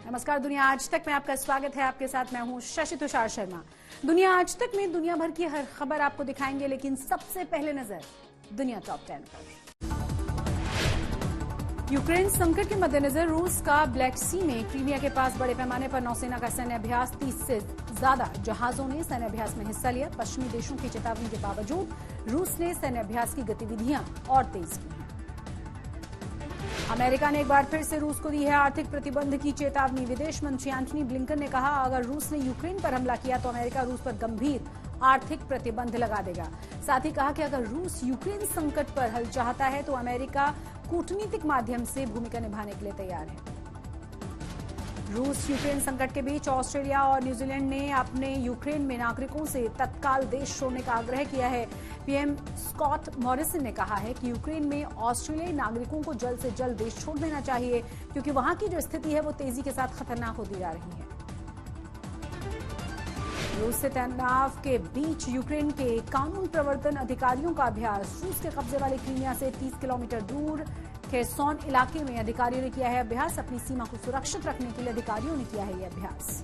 नमस्कार, दुनिया आज तक में आपका स्वागत है। आपके साथ मैं हूं शशि तुषार शर्मा। दुनिया आज तक में दुनिया भर की हर खबर आपको दिखाएंगे, लेकिन सबसे पहले नजर दुनिया टॉप 10 पर। यूक्रेन संकट के मद्देनजर रूस का ब्लैक सी में क्रीमिया के पास बड़े पैमाने पर नौसेना का सैन्य अभ्यास, 30 से ज्यादा जहाजों ने सैन्य अभ्यास में हिस्सा लिया। पश्चिमी देशों की चेतावनी के बावजूद रूस ने सैन्य अभ्यास की गतिविधियां और तेज की। अमेरिका ने एक बार फिर से रूस को दी है आर्थिक प्रतिबंध की चेतावनी। विदेश मंत्री एंटनी ब्लिंकन ने कहा, अगर रूस ने यूक्रेन पर हमला किया तो अमेरिका रूस पर गंभीर आर्थिक प्रतिबंध लगा देगा। साथ ही कहा कि अगर रूस यूक्रेन संकट पर हल चाहता है तो अमेरिका कूटनीतिक माध्यम से भूमिका निभाने के लिए तैयार है। रूस यूक्रेन संकट के बीच ऑस्ट्रेलिया और न्यूजीलैंड ने अपने यूक्रेन में नागरिकों से तत्काल देश छोड़ने का आग्रह किया है। पीएम स्कॉट मॉरिसन ने कहा है कि यूक्रेन में ऑस्ट्रेलियाई नागरिकों को जल्द से जल्द देश छोड़ देना चाहिए, क्योंकि वहां की जो स्थिति है वो तेजी के साथ खतरनाक होती जा रही है। रूस से तनाव के बीच यूक्रेन के कानून प्रवर्तन अधिकारियों का अभ्यास। रूस के कब्जे वाले क्रीमिया से 30 किलोमीटर दूर खेरसोन इलाके में अधिकारियों ने किया है अभ्यास। अपनी सीमा को सुरक्षित रखने के लिए अधिकारियों ने किया है यह अभ्यास।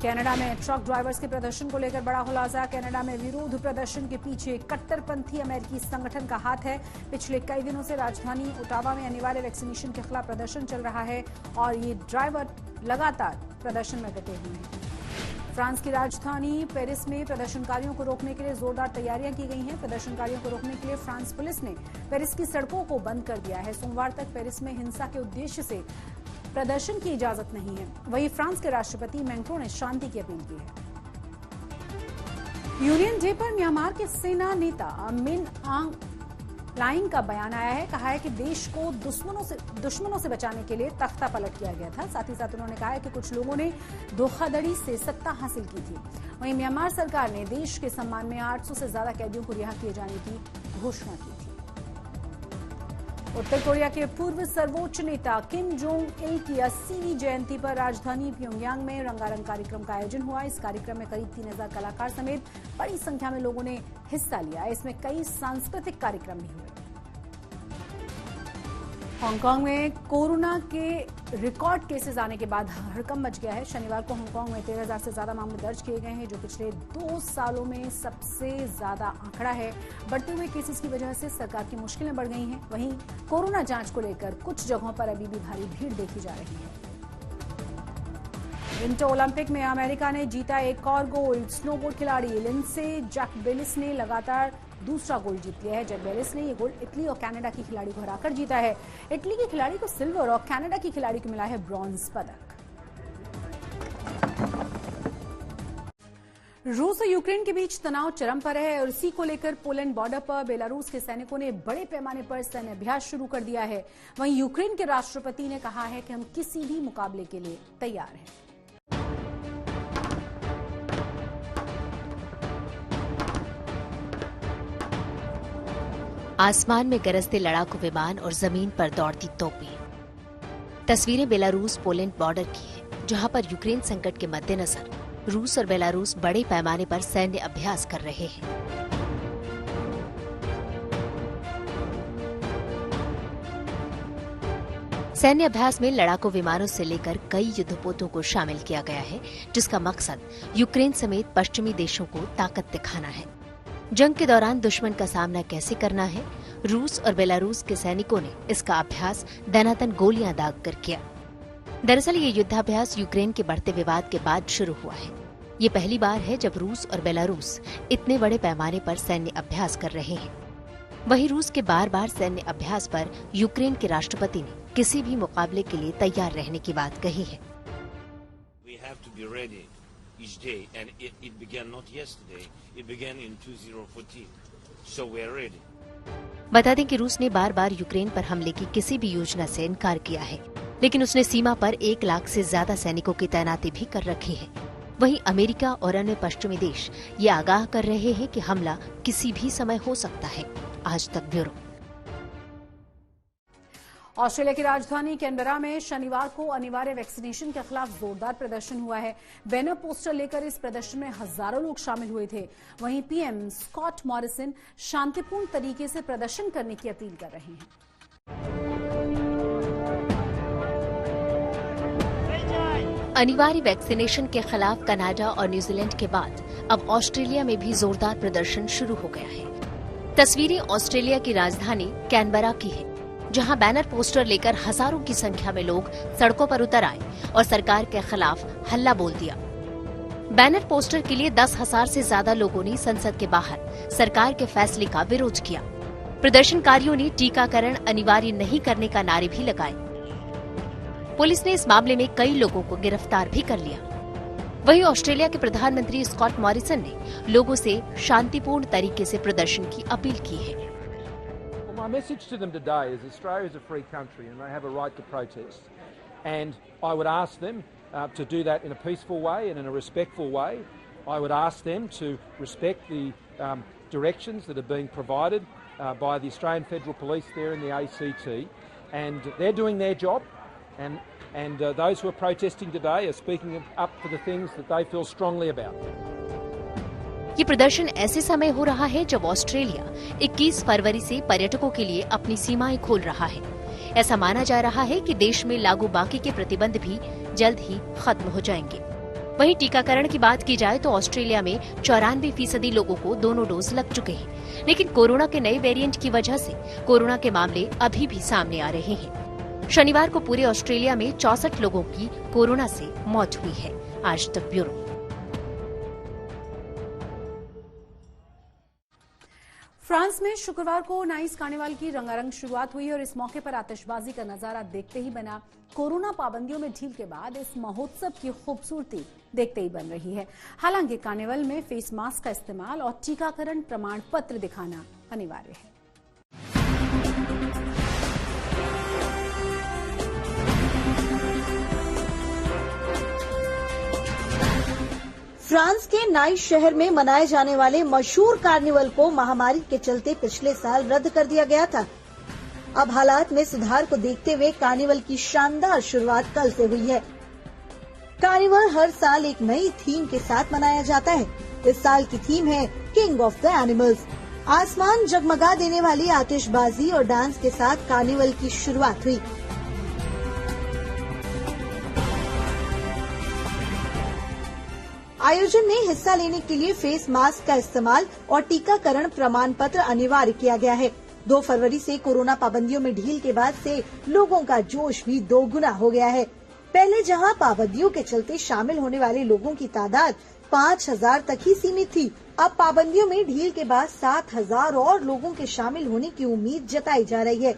कनाडा में ट्रक ड्राइवर्स के प्रदर्शन को लेकर बड़ा खुलासा। कनाडा में विरोध प्रदर्शन के पीछे कट्टरपंथी अमेरिकी संगठन का हाथ है। पिछले कई दिनों से राजधानी ओटावा में अनिवार्य वैक्सीनेशन के खिलाफ प्रदर्शन चल रहा है और ये ड्राइवर लगातार प्रदर्शन में डटे हुए हैं। फ्रांस की राजधानी पेरिस में प्रदर्शनकारियों को रोकने के लिए जोरदार तैयारियां की गई हैं। प्रदर्शनकारियों को रोकने के लिए फ्रांस पुलिस ने पेरिस की सड़कों को बंद कर दिया है। सोमवार तक पेरिस में हिंसा के उद्देश्य से प्रदर्शन की इजाजत नहीं है। वहीं फ्रांस के राष्ट्रपति मैक्रों ने शांति की अपील की है। यूनियन डे पर म्यांमार के सेना नेता मिन आंग लाइंग का बयान आया है। कहा है कि देश को दुश्मनों से बचाने के लिए तख्ता पलट किया गया था। साथ ही साथ उन्होंने कहा है कि कुछ लोगों ने धोखाधड़ी से सत्ता हासिल की थी। वहीं म्यांमार सरकार ने देश के सम्मान में 800 से ज्यादा कैदियों को रिहा किए जाने की घोषणा की थी। उत्तर कोरिया के पूर्व सर्वोच्च नेता किम जोंग इल की 80वीं जयंती पर राजधानी प्योंगयांग में रंगारंग कार्यक्रम का आयोजन हुआ। इस कार्यक्रम में करीब 3000 कलाकार समेत बड़ी संख्या में लोगों ने हिस्सा लिया। इसमें कई सांस्कृतिक कार्यक्रम भी हुए। हांगकांग में कोरोना के रिकॉर्ड केसेस आने के बाद हड़कंप मच गया है। शनिवार को हांगकांग में 13,000 से ज्यादा मामले दर्ज किए गए हैं, जो पिछले 2 सालों में सबसे ज्यादा आंकड़ा है। बढ़ते हुए केसेस की वजह से सरकार की मुश्किलें बढ़ गई हैं। वहीं कोरोना जांच को लेकर कुछ जगहों पर अभी भी भारी भीड़ देखी जा रही है। विंटर ओलंपिक में अमेरिका ने जीता एक और गोल्ड। स्नोबोर्ड खिलाड़ी लिंडसे जैक बेलिस ने लगातार दूसरा गोल्ड जीत लिया है। जैक बेलिस ने यह गोल्ड इटली और कनाडा की खिलाड़ी को हराकर जीता है। इटली के खिलाड़ी को सिल्वर और कनाडा की खिलाड़ी को मिला है ब्रॉन्ज पदक। रूस और यूक्रेन के बीच तनाव चरम पर है और इसी को लेकर पोलैंड बॉर्डर पर बेलारूस के सैनिकों ने बड़े पैमाने पर सैन्य अभ्यास शुरू कर दिया है। वहीं यूक्रेन के राष्ट्रपति ने कहा है कि हम किसी भी मुकाबले के लिए तैयार हैं। आसमान में गरजते लड़ाकू विमान और जमीन पर दौड़ती तोपें। तस्वीरें बेलारूस पोलैंड बॉर्डर की है, जहां पर यूक्रेन संकट के मद्देनजर रूस और बेलारूस बड़े पैमाने पर सैन्य अभ्यास कर रहे हैं। सैन्य अभ्यास में लड़ाकू विमानों से लेकर कई युद्धपोतों को शामिल किया गया है, जिसका मकसद यूक्रेन समेत पश्चिमी देशों को ताकत दिखाना है। जंग के दौरान दुश्मन का सामना कैसे करना है, रूस और बेलारूस के सैनिकों ने इसका अभ्यास दनादन गोलियां दाग कर किया। दरअसल ये युद्धाभ्यास यूक्रेन के बढ़ते विवाद के बाद शुरू हुआ है। ये पहली बार है जब रूस और बेलारूस इतने बड़े पैमाने पर सैन्य अभ्यास कर रहे हैं। वहीं रूस के बार बार सैन्य अभ्यास पर यूक्रेन के राष्ट्रपति ने किसी भी मुकाबले के लिए तैयार रहने की बात कही है। Each day, and it began not yesterday, it began in 2014. So we are ready. बता दें कि रूस ने बार बार यूक्रेन पर हमले की किसी भी योजना से इनकार किया है, लेकिन उसने सीमा पर 1 लाख से ज्यादा सैनिकों की तैनाती भी कर रखी है। वहीं अमेरिका और अन्य पश्चिमी देश ये आगाह कर रहे हैं कि हमला किसी भी समय हो सकता है। आज तक ब्यूरो। ऑस्ट्रेलिया की राजधानी कैनबरा में शनिवार को अनिवार्य वैक्सीनेशन के खिलाफ जोरदार प्रदर्शन हुआ है। बैनर पोस्टर लेकर इस प्रदर्शन में हजारों लोग शामिल हुए थे। वहीं पीएम स्कॉट मॉरिसन शांतिपूर्ण तरीके से प्रदर्शन करने की अपील कर रहे हैं। अनिवार्य वैक्सीनेशन के खिलाफ कनाडा और न्यूजीलैंड के बाद अब ऑस्ट्रेलिया में भी जोरदार प्रदर्शन शुरू हो गया है। तस्वीरें ऑस्ट्रेलिया की राजधानी कैनबरा की है, जहां बैनर पोस्टर लेकर हजारों की संख्या में लोग सड़कों पर उतर आए और सरकार के खिलाफ हल्ला बोल दिया। बैनर पोस्टर के लिए 10,000 से ज्यादा लोगों ने संसद के बाहर सरकार के फैसले का विरोध किया। प्रदर्शनकारियों ने टीकाकरण अनिवार्य नहीं करने का नारे भी लगाए। पुलिस ने इस मामले में कई लोगों को गिरफ्तार भी कर लिया। वहीं ऑस्ट्रेलिया के प्रधानमंत्री स्कॉट मॉरिसन ने लोगों से शांतिपूर्ण तरीके से प्रदर्शन की अपील की है। My message to them today is Australia is a free country and they have a right to protest. And I would ask them to do that in a peaceful way and in a respectful way. I would ask them to respect the directions that are being provided by the Australian Federal Police there in the ACT. And they're doing their job. And those who are protesting today are speaking up for the things that they feel strongly about. ये प्रदर्शन ऐसे समय हो रहा है जब Australia 21 फरवरी से पर्यटकों के लिए अपनी सीमाएं खोल रहा है। ऐसा माना जा रहा है कि देश में लागू बाकी के प्रतिबंध भी जल्द ही खत्म हो जाएंगे। वहीं टीकाकरण की बात की जाए तो ऑस्ट्रेलिया में 94% लोगों को दोनों डोज लग चुके हैं, लेकिन कोरोना के नए वेरिएंट की वजह से कोरोना के मामले अभी भी सामने आ रहे हैं। शनिवार को पूरे ऑस्ट्रेलिया में 64 लोगों की कोरोना से मौत हुई है। आज तक ब्यूरो। फ्रांस में शुक्रवार को नाइस कार्निवाल की रंगारंग शुरुआत हुई और इस मौके पर आतिशबाजी का नजारा देखते ही बना। कोरोना पाबंदियों में ढील के बाद इस महोत्सव की खूबसूरती देखते ही बन रही है। हालांकि कार्निवल में फेस मास्क का इस्तेमाल और टीकाकरण प्रमाण पत्र दिखाना अनिवार्य है। फ्रांस के नाइस शहर में मनाए जाने वाले मशहूर कार्निवल को महामारी के चलते पिछले साल रद्द कर दिया गया था। अब हालात में सुधार को देखते हुए कार्निवल की शानदार शुरुआत कल से हुई है। कार्निवल हर साल एक नई थीम के साथ मनाया जाता है। इस साल की थीम है किंग ऑफ द एनिमल्स। आसमान जगमगा देने वाली आतिशबाजी और डांस के साथ कार्निवल की शुरुआत हुई। आयोजन में हिस्सा लेने के लिए फेस मास्क का इस्तेमाल और टीकाकरण प्रमाण पत्र अनिवार्य किया गया है। 2 फरवरी से कोरोना पाबंदियों में ढील के बाद से लोगों का जोश भी दोगुना हो गया है। पहले जहां पाबंदियों के चलते शामिल होने वाले लोगों की तादाद 5,000 तक ही सीमित थी, अब पाबंदियों में ढील के बाद 7,000 और लोगों के शामिल होने की उम्मीद जताई जा रही है।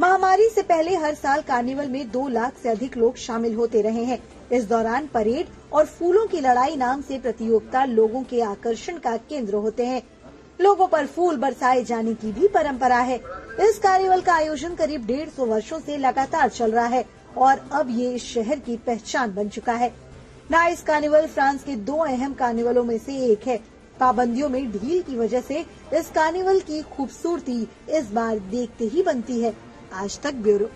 महामारी से पहले हर साल कार्निवल में 2 लाख से अधिक लोग शामिल होते रहे हैं। इस दौरान परेड और फूलों की लड़ाई नाम से प्रतियोगिता लोगों के आकर्षण का केंद्र होते हैं। लोगों पर फूल बरसाए जाने की भी परंपरा है। इस कार्निवल का आयोजन करीब 150 वर्षों से लगातार चल रहा है और अब ये इस शहर की पहचान बन चुका है। नाइस कार्निवल फ्रांस के 2 अहम कार्निवलों में से एक है। पाबंदियों में ढील की वजह से इस कार्निवल की खूबसूरती इस बार देखते ही बनती है। आज तक ब्यूरो।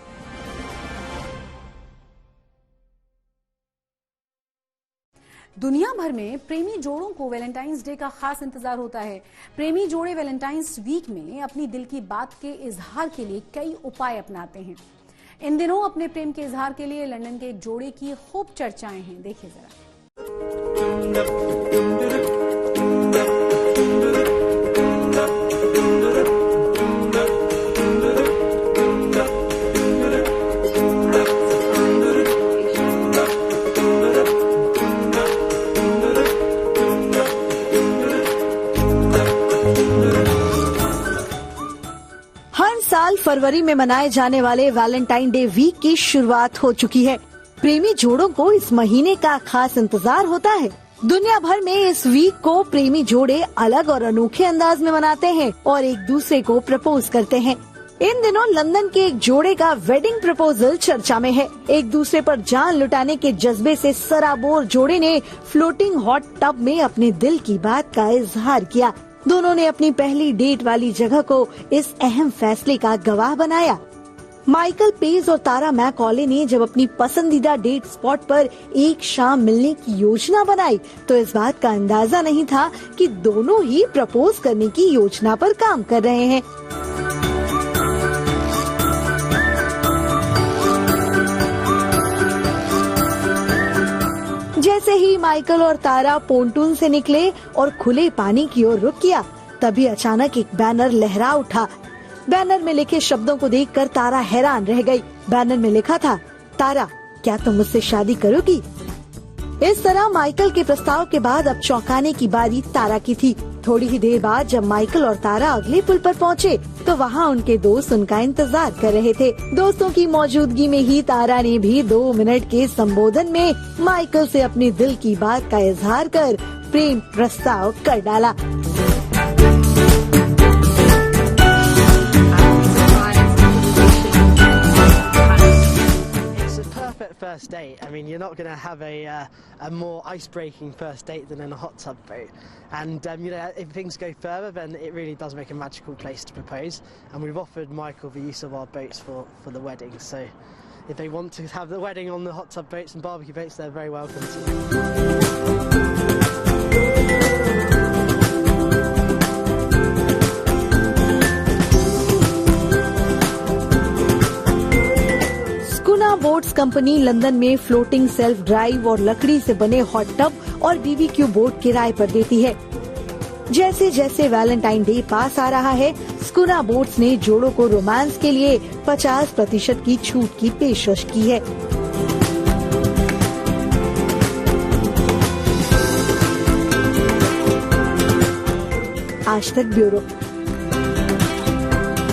दुनिया भर में प्रेमी जोड़ों को वैलेंटाइंस डे का खास इंतजार होता है। प्रेमी जोड़े वैलेंटाइंस वीक में अपनी दिल की बात के इजहार के लिए कई उपाय अपनाते हैं। इन दिनों अपने प्रेम के इजहार के लिए लंदन के एक जोड़े की खूब चर्चाएं हैं। देखिए जरा। फरवरी में मनाए जाने वाले वैलेंटाइन डे वीक की शुरुआत हो चुकी है। प्रेमी जोड़ों को इस महीने का खास इंतजार होता है। दुनिया भर में इस वीक को प्रेमी जोड़े अलग और अनोखे अंदाज में मनाते हैं और एक दूसरे को प्रपोज करते हैं। इन दिनों लंदन के एक जोड़े का वेडिंग प्रपोजल चर्चा में है। एक दूसरे पर जान लुटाने के जज्बे से सराबोर जोड़े ने फ्लोटिंग हॉट टब में अपने दिल की बात का इजहार किया। दोनों ने अपनी पहली डेट वाली जगह को इस अहम फैसले का गवाह बनाया। माइकल पेज और तारा मैकॉले ने जब अपनी पसंदीदा डेट स्पॉट पर एक शाम मिलने की योजना बनाई तो इस बात का अंदाजा नहीं था कि दोनों ही प्रपोज करने की योजना पर काम कर रहे हैं। ही माइकल और तारा पोंटून से निकले और खुले पानी की ओर रुख किया, तभी अचानक एक बैनर लहरा उठा। बैनर में लिखे शब्दों को देखकर तारा हैरान रह गई। बैनर में लिखा था, तारा क्या तुम मुझसे शादी करोगी? इस तरह माइकल के प्रस्ताव के बाद अब चौंकाने की बारी तारा की थी। थोड़ी ही देर बाद जब माइकल और तारा अगले पुल पर पहुंचे, तो वहां उनके दोस्त उनका इंतजार कर रहे थे। दोस्तों की मौजूदगी में ही तारा ने भी 2 मिनट के संबोधन में माइकल से अपने दिल की बात का इजहार कर प्रेम प्रस्ताव कर डाला। First date. I mean, you're not going to have a more ice-breaking first date than in a hot tub boat. And you know, if things go further, then it really does make a magical place to propose. And we've offered Michael the use of our boats for the wedding. So, if they want to have the wedding on the hot tub boats and barbecue boats, they're very welcome to. Schooner boats company London में floating self drive और लकड़ी से बने hot tub और BBQ boat किराए पर देती है। जैसे जैसे वैलेंटाइन डे पास आ रहा है, स्कूना बोट्स ने जोड़ों को रोमांस के लिए 50% की छूट की पेशकश की है। आज तक ब्यूरो।